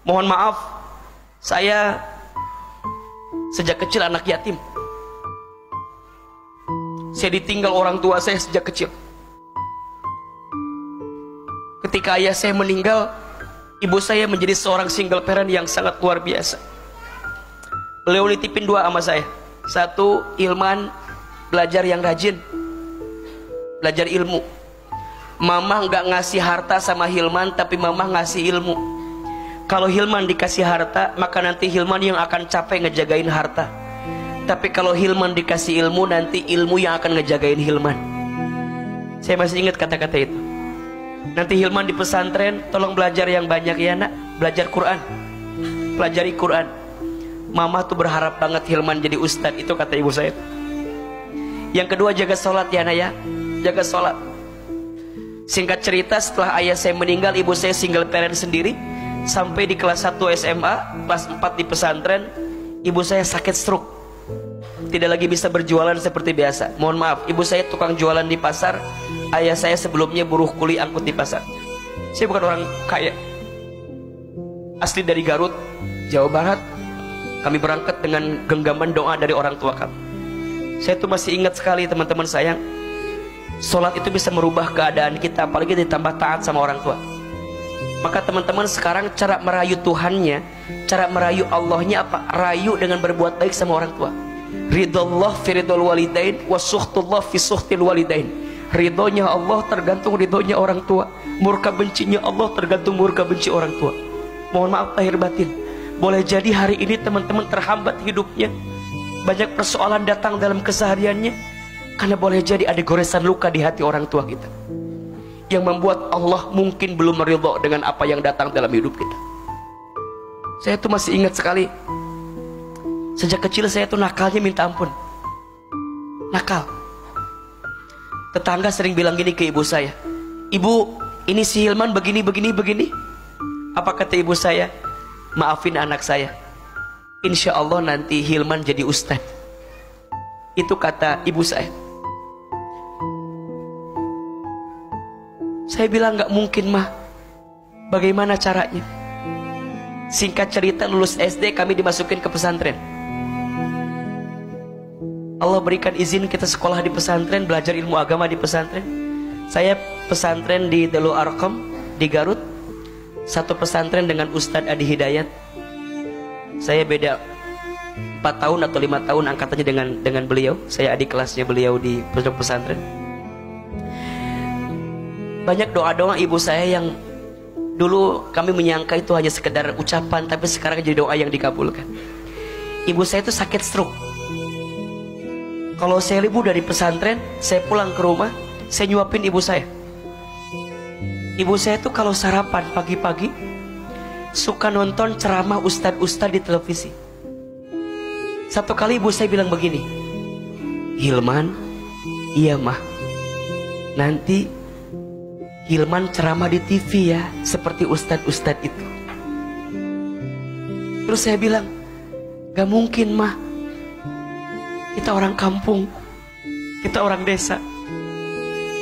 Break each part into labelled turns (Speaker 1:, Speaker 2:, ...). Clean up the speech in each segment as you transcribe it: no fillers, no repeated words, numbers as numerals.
Speaker 1: Mohon maaf, saya sejak kecil anak yatim. Saya ditinggal orang tua saya sejak kecil. Ketika ayah saya meninggal, ibu saya menjadi seorang single parent yang sangat luar biasa. Beliau nitipin dua sama saya. Satu, Hilman belajar yang rajin, belajar ilmu. Mama nggak ngasih harta sama Hilman, tapi mama ngasih ilmu. Kalau Hilman dikasih harta, maka nanti Hilman yang akan capek ngejagain harta. Tapi kalau Hilman dikasih ilmu, nanti ilmu yang akan ngejagain Hilman. Saya masih ingat kata-kata itu. Nanti Hilman di pesantren, tolong belajar yang banyak ya nak. Belajar Quran, pelajari Quran. Mama tuh berharap banget Hilman jadi ustadz, itu kata ibu saya. Yang kedua, jaga sholat ya nak ya. Jaga sholat. Singkat cerita, setelah ayah saya meninggal, ibu saya single parent sendiri. Sampai di kelas 1 SMA, kelas 4 di pesantren, ibu saya sakit stroke. Tidak lagi bisa berjualan seperti biasa. Mohon maaf, ibu saya tukang jualan di pasar. Ayah saya sebelumnya buruh kuli angkut di pasar. Saya bukan orang kaya, asli dari Garut, Jawa Barat. Kami berangkat dengan genggaman doa dari orang tua kami. Saya tuh masih ingat sekali teman-teman sayang, sholat itu bisa merubah keadaan kita, apalagi ditambah taat sama orang tua. Maka teman-teman sekarang cara merayu Tuhannya, cara merayu Allahnya apa? Rayu dengan berbuat baik sama orang tua. Ridullah fi ridul walidain, wa suhtullah fi suhtil walidain. Ridhonya Allah tergantung ridhonya orang tua. Murka bencinya Allah tergantung murka benci orang tua. Mohon maaf lahir batin. Boleh jadi hari ini teman-teman terhambat hidupnya, banyak persoalan datang dalam kesehariannya, karena boleh jadi ada goresan luka di hati orang tua kita, yang membuat Allah mungkin belum meridho dengan apa yang datang dalam hidup kita. Saya tuh masih ingat sekali, sejak kecil saya tuh nakalnya minta ampun. Nakal. Tetangga sering bilang gini ke ibu saya, "Ibu, ini si Hilman begini, begini, begini." Apa kata ibu saya? "Maafin anak saya, insya Allah nanti Hilman jadi ustadz." Itu kata ibu saya. Saya bilang gak mungkin mah. Bagaimana caranya? Singkat cerita, lulus SD kami dimasukin ke pesantren. Allah berikan izin kita sekolah di pesantren, belajar ilmu agama di pesantren. Saya pesantren di Darul Arqam di Garut. Satu pesantren dengan Ustadz Adi Hidayat. Saya beda 4 tahun atau 5 tahun angkatannya dengan beliau. Saya adik kelasnya beliau di pondok pesantren. Banyak doa-doa ibu saya yang dulu kami menyangka itu hanya sekedar ucapan, tapi sekarang jadi doa yang dikabulkan. Ibu saya itu sakit stroke. Kalau saya libur dari pesantren, saya pulang ke rumah, saya nyuapin ibu saya. Ibu saya tuh kalau sarapan pagi-pagi suka nonton ceramah ustadz-ustadz di televisi. Satu kali ibu saya bilang begini, "Hilman, iya mah, nanti Hilman ceramah di TV ya, seperti ustadz-ustadz itu." Terus saya bilang, "Gak mungkin mah, kita orang kampung, kita orang desa.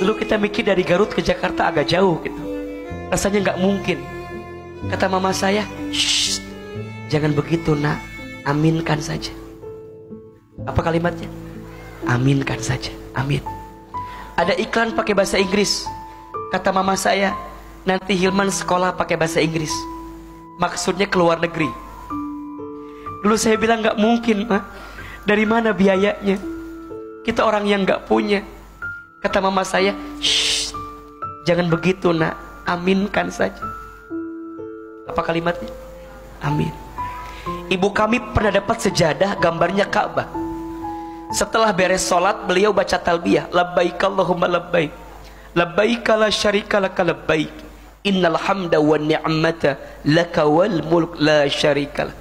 Speaker 1: Dulu kita mikir dari Garut ke Jakarta agak jauh gitu, rasanya gak mungkin." Kata mama saya, "Shh, jangan begitu nak, aminkan saja." Apa kalimatnya? Aminkan saja, amin. Ada iklan pakai bahasa Inggris. Kata mama saya, nanti Hilman sekolah pakai bahasa Inggris, maksudnya ke luar negeri. Dulu saya bilang gak mungkin mah, dari mana biayanya? Kita orang yang gak punya. Kata mama saya, "Shh, jangan begitu nak, aminkan saja." Apa kalimatnya? Amin. Ibu kami pernah dapat sejadah gambarnya Ka'bah. Setelah beres sholat, beliau baca talbiyah, "Labbaik Allahumma labbaik, labbaik la syarika laka labbaik, innal hamda wa ni'mata laka wal mulk la syarika lak."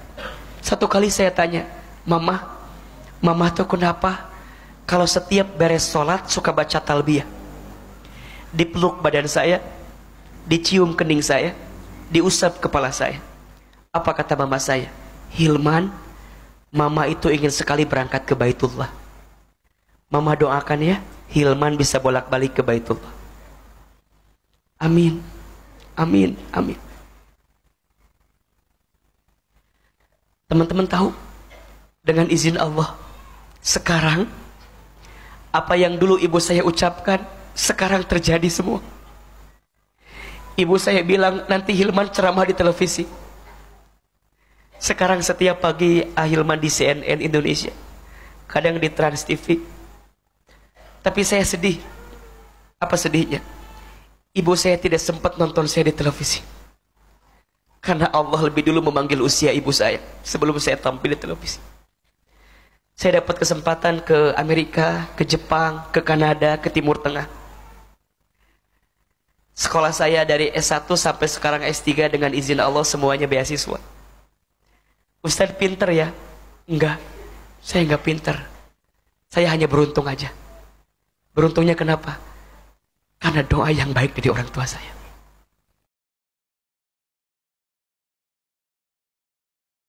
Speaker 1: Satu kali saya tanya, Mama tuh kenapa kalau setiap beres sholat suka baca talbiyah? Dipeluk badan saya, dicium kening saya, diusap kepala saya. Apa kata mama saya? "Hilman, mama itu ingin sekali berangkat ke Baitullah. Mama doakan ya, Hilman bisa bolak-balik ke Baitullah." Amin, amin, amin. Teman-teman tahu, dengan izin Allah, sekarang apa yang dulu ibu saya ucapkan sekarang terjadi semua. Ibu saya bilang nanti Hilman ceramah di televisi. Sekarang setiap pagi Hilman di CNN Indonesia, kadang di Trans TV. Tapi saya sedih. Apa sedihnya? Ibu saya tidak sempat nonton saya di televisi, karena Allah lebih dulu memanggil usia ibu saya sebelum saya tampil di televisi. Saya dapat kesempatan ke Amerika, ke Jepang, ke Kanada, ke Timur Tengah. Sekolah saya dari S1 sampai sekarang S3 dengan izin Allah semuanya beasiswa. Ustadz pinter ya? Enggak, saya enggak pinter. Saya hanya beruntung aja. Beruntungnya kenapa? Karena doa yang baik dari orang tua saya.